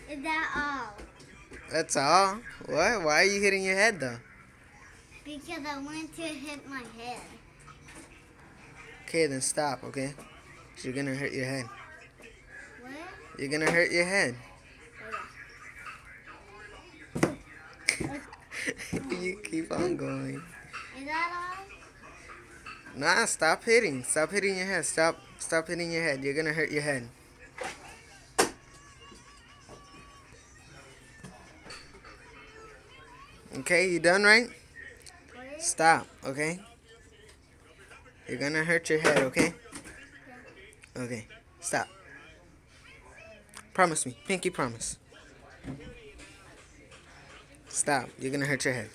Is that all? That's all? What? Why are you hitting your head though? Because I want to hit my head. Okay, then stop, okay? 'Cause you're gonna hurt your head. What? You're gonna hurt your head. You keep on going. Is that all? Nah, stop hitting. Stop hitting your head. Stop hitting your head. You're gonna hurt your head. Okay, you done, right? What? Stop, okay? You're gonna hurt your head, okay? Okay, stop. Promise me. Pinky promise. Stop. You're gonna hurt your head.